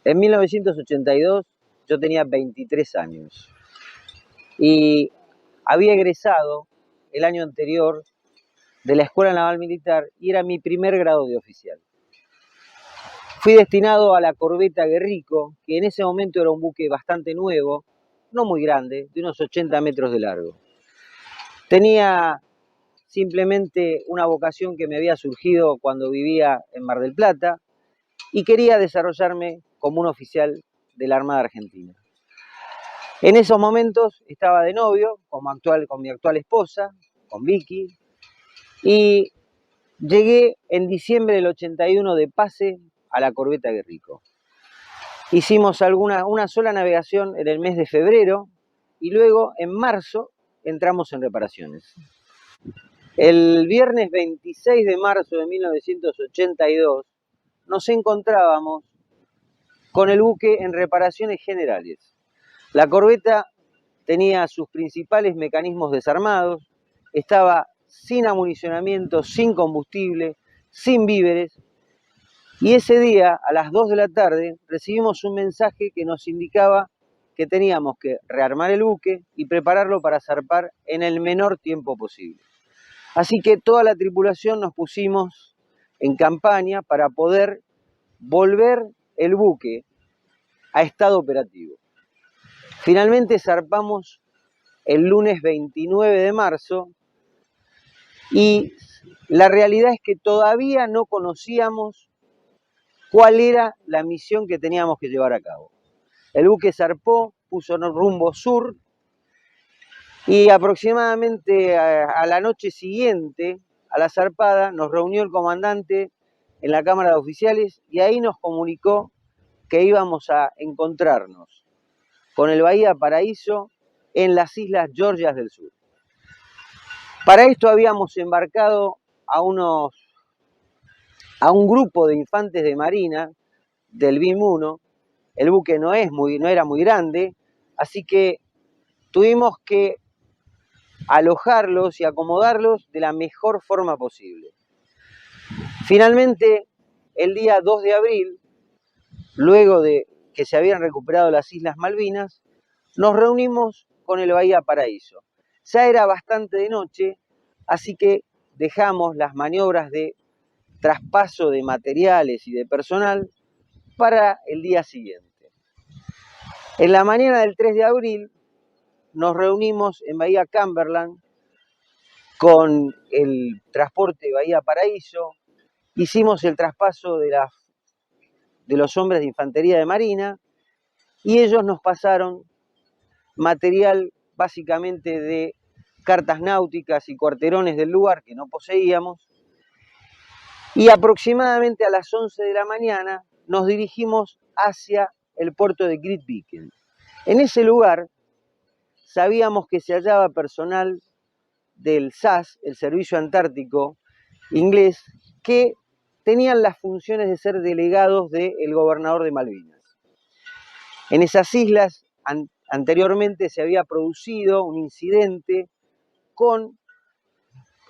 En 1982 yo tenía 23 años y había egresado el año anterior de la Escuela Naval Militar y era mi primer grado de oficial. Fui destinado a la corbeta Guerrico, que en ese momento era un buque bastante nuevo, no muy grande, de unos 80 metros de largo. Tenía simplemente una vocación que me había surgido cuando vivía en Mar del Plata y quería desarrollarme como un oficial de la Armada Argentina. En esos momentos estaba de novio con mi actual esposa, con Vicky, y llegué en diciembre del 81 de pase a la corbeta Guerrico. Hicimos una sola navegación en el mes de febrero y luego en marzo entramos en reparaciones. El viernes 26 de marzo de 1982 nos encontrábamos con el buque en reparaciones generales. La corbeta tenía sus principales mecanismos desarmados, estaba sin amunicionamiento, sin combustible, sin víveres, y ese día, a las 2 de la tarde, recibimos un mensaje que nos indicaba que teníamos que rearmar el buque y prepararlo para zarpar en el menor tiempo posible. Así que toda la tripulación nos pusimos en campaña para poder volver el buque a estado operativo. Finalmente zarpamos el lunes 29 de marzo y la realidad es que todavía no conocíamos cuál era la misión que teníamos que llevar a cabo. El buque zarpó, puso rumbo sur y aproximadamente a la noche siguiente a la zarpada nos reunió el comandante en la Cámara de Oficiales y ahí nos comunicó que íbamos a encontrarnos con el Bahía Paraíso en las Islas Georgias del Sur. Para esto habíamos embarcado a un grupo de infantes de marina del BIM 1. El buque no era muy grande, así que tuvimos que alojarlos y acomodarlos de la mejor forma posible. Finalmente, el día 2 de abril, luego de que se habían recuperado las Islas Malvinas, nos reunimos con el Bahía Paraíso. Ya era bastante de noche, así que dejamos las maniobras de traspaso de materiales y de personal para el día siguiente. En la mañana del 3 de abril nos reunimos en Bahía Cumberland con el transporte Bahía Paraíso, hicimos el traspaso de los hombres de infantería de marina y ellos nos pasaron material básicamente de cartas náuticas y cuarterones del lugar que no poseíamos, y aproximadamente a las 11 de la mañana nos dirigimos hacia el puerto de Grytviken. En ese lugar sabíamos que se hallaba personal del SAS, el Servicio Antártico inglés, que tenían las funciones de ser delegados del gobernador de Malvinas. En esas islas anteriormente se había producido un incidente con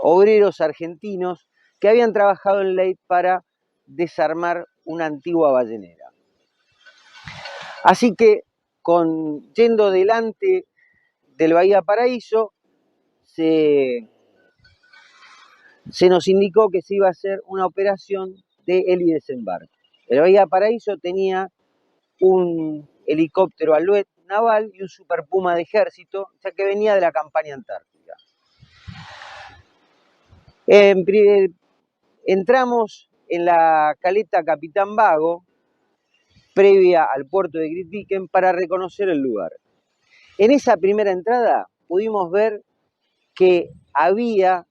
obreros argentinos que habían trabajado en Leyte para desarmar una antigua ballenera. Así que, yendo delante del Bahía Paraíso, se nos indicó que se iba a hacer una operación de helidesembarque. El Bahía Paraíso tenía un helicóptero Alouette naval y un Super Puma de ejército, ya que venía de la campaña antártica. Entramos en la caleta Capitán Vago, previa al puerto de Grytviken, para reconocer el lugar. En esa primera entrada pudimos ver que había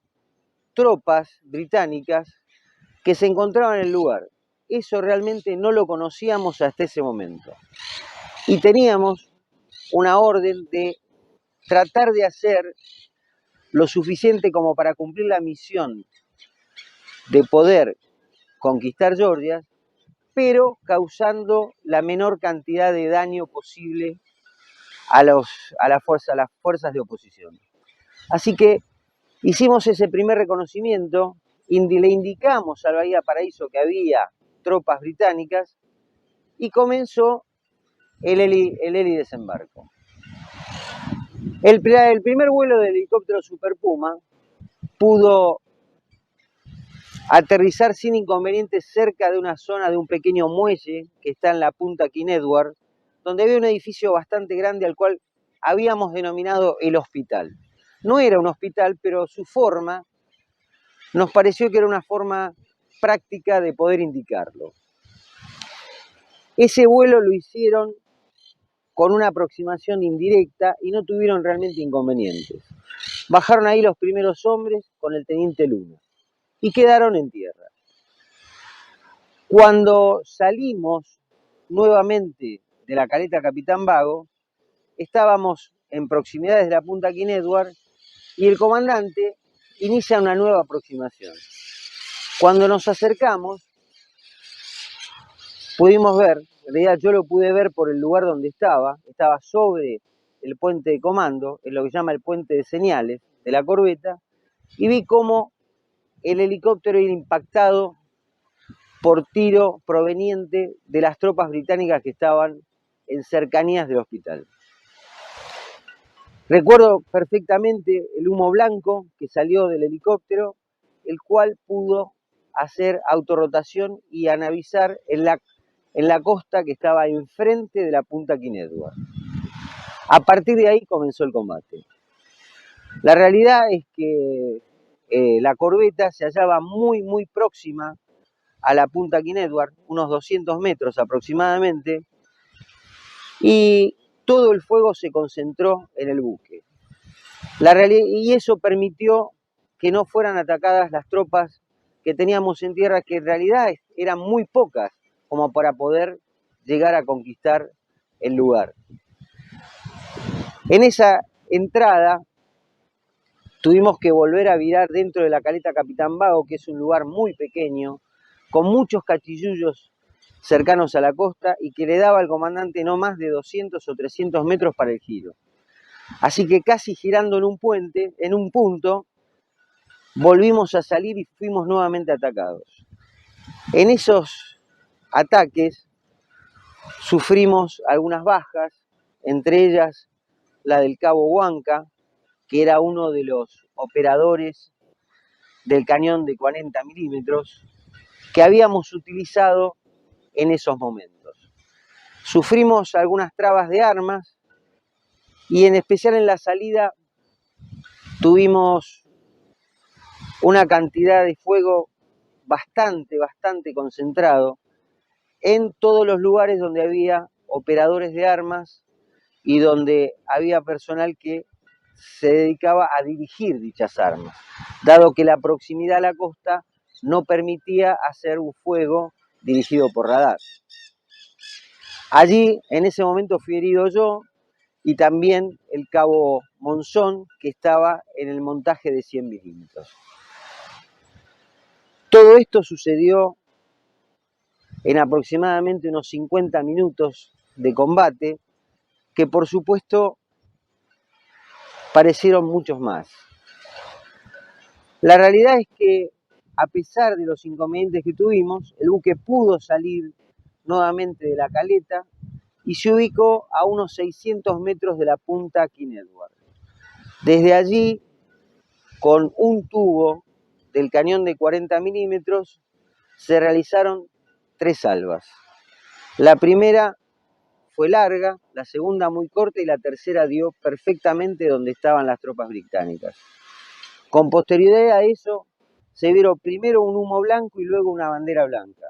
tropas británicas que se encontraban en el lugar. Eso realmente no lo conocíamos hasta ese momento. Y teníamos una orden de tratar de hacer lo suficiente como para cumplir la misión de poder conquistar Georgia, pero causando la menor cantidad de daño posible a las fuerzas de oposición. Así que hicimos ese primer reconocimiento, le indicamos al Bahía Paraíso que había tropas británicas y comenzó el helidesembarco. El primer vuelo del helicóptero Super Puma pudo aterrizar sin inconvenientes cerca de una zona de un pequeño muelle que está en la punta King Edward, donde había un edificio bastante grande al cual habíamos denominado el hospital. No era un hospital, pero su forma nos pareció que era una forma práctica de poder indicarlo. Ese vuelo lo hicieron con una aproximación indirecta y no tuvieron realmente inconvenientes. Bajaron ahí los primeros hombres con el teniente Luna y quedaron en tierra. Cuando salimos nuevamente de la caleta Capitán Vago, estábamos en proximidades de la punta King Edward y el comandante inicia una nueva aproximación. Cuando nos acercamos, pudimos ver, en realidad yo lo pude ver por el lugar donde estaba sobre el puente de comando, en lo que se llama el puente de señales de la corbeta, y vi cómo el helicóptero era impactado por tiro proveniente de las tropas británicas que estaban en cercanías del hospital. Recuerdo perfectamente el humo blanco que salió del helicóptero, el cual pudo hacer autorrotación y anavizar en la costa que estaba enfrente de la punta King Edward. A partir de ahí comenzó el combate. La realidad es que la corbeta se hallaba muy próxima a la punta King Edward, unos 200 metros aproximadamente, y todo el fuego se concentró en el buque. Y eso permitió que no fueran atacadas las tropas que teníamos en tierra, que en realidad eran muy pocas como para poder llegar a conquistar el lugar. En esa entrada tuvimos que volver a virar dentro de la caleta Capitán Vago, que es un lugar muy pequeño, con muchos cachillullos cercanos a la costa y que le daba al comandante no más de 200 o 300 metros para el giro. Así que casi girando en un punto, volvimos a salir y fuimos nuevamente atacados. En esos ataques sufrimos algunas bajas, entre ellas la del cabo Huanca, que era uno de los operadores del cañón de 40 milímetros que habíamos utilizado en esos momentos. Sufrimos algunas trabas de armas y en especial en la salida tuvimos una cantidad de fuego bastante concentrado en todos los lugares donde había operadores de armas y donde había personal que se dedicaba a dirigir dichas armas, dado que la proximidad a la costa no permitía hacer un fuego dirigido por radar. Allí, en ese momento, fui herido yo y también el cabo Monzón, que estaba en el montaje de 100 milímetros. Todo esto sucedió en aproximadamente unos 50 minutos de combate, que por supuesto parecieron muchos más. La realidad es que, a pesar de los inconvenientes que tuvimos, el buque pudo salir nuevamente de la caleta y se ubicó a unos 600 metros de la punta King Edward. Desde allí, con un tubo del cañón de 40 milímetros, se realizaron 3 salvas. La primera fue larga, la segunda muy corta y la tercera dio perfectamente donde estaban las tropas británicas. Con posterioridad a eso, se vieron primero un humo blanco y luego una bandera blanca.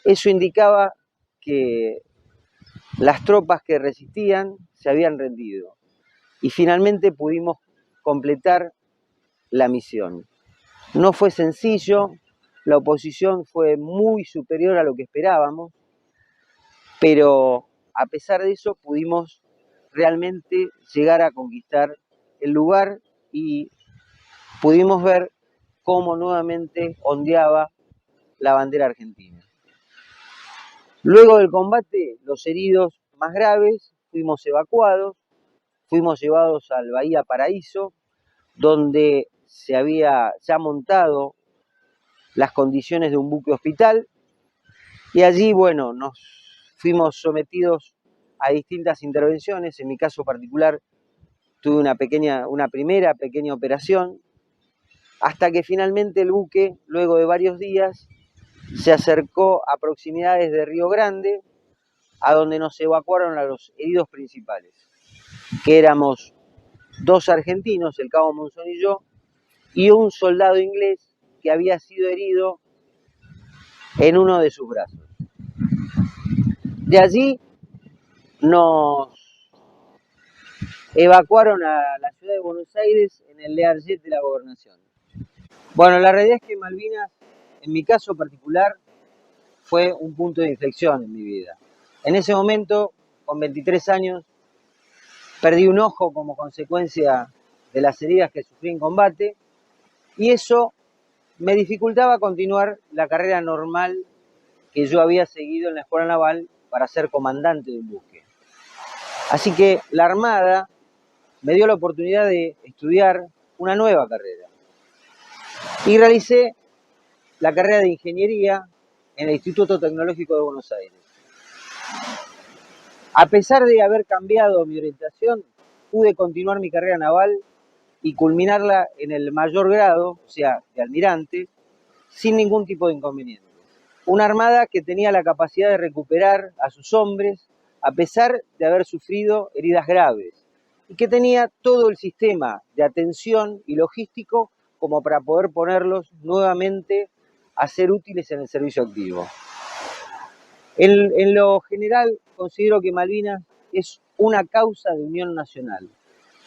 Eso indicaba que las tropas que resistían se habían rendido y finalmente pudimos completar la misión. No fue sencillo, la oposición fue muy superior a lo que esperábamos, pero a pesar de eso pudimos realmente llegar a conquistar el lugar y pudimos ver cómo nuevamente ondeaba la bandera argentina. Luego del combate, los heridos más graves fuimos evacuados, fuimos llevados al Bahía Paraíso, donde se había ya montado las condiciones de un buque hospital, y allí, bueno, nos fuimos sometidos a distintas intervenciones. En mi caso particular tuve una primera pequeña operación, hasta que finalmente el buque, luego de varios días, se acercó a proximidades de Río Grande, a donde nos evacuaron a los heridos principales, que éramos 2 argentinos, el cabo Monzón y yo, y un soldado inglés que había sido herido en uno de sus brazos. De allí nos evacuaron a la ciudad de Buenos Aires en el Learjet de la Gobernación. Bueno, la realidad es que Malvinas, en mi caso particular, fue un punto de inflexión en mi vida. En ese momento, con 23 años, perdí un ojo como consecuencia de las heridas que sufrí en combate, y eso me dificultaba continuar la carrera normal que yo había seguido en la Escuela Naval para ser comandante de un buque. Así que la Armada me dio la oportunidad de estudiar una nueva carrera y realicé la carrera de ingeniería en el Instituto Tecnológico de Buenos Aires. A pesar de haber cambiado mi orientación, pude continuar mi carrera naval y culminarla en el mayor grado, o sea, de almirante, sin ningún tipo de inconveniente. Una armada que tenía la capacidad de recuperar a sus hombres a pesar de haber sufrido heridas graves y que tenía todo el sistema de atención y logístico como para poder ponerlos nuevamente a ser útiles en el servicio activo. En lo general, considero que Malvinas es una causa de unión nacional.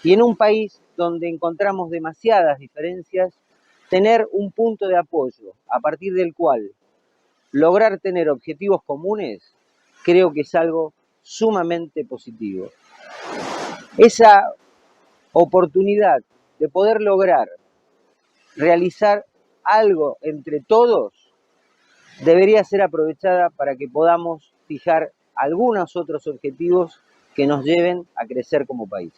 Y en un país donde encontramos demasiadas diferencias, tener un punto de apoyo a partir del cual lograr tener objetivos comunes, creo que es algo sumamente positivo. Esa oportunidad de poder lograr realizar algo entre todos debería ser aprovechada para que podamos fijar algunos otros objetivos que nos lleven a crecer como país.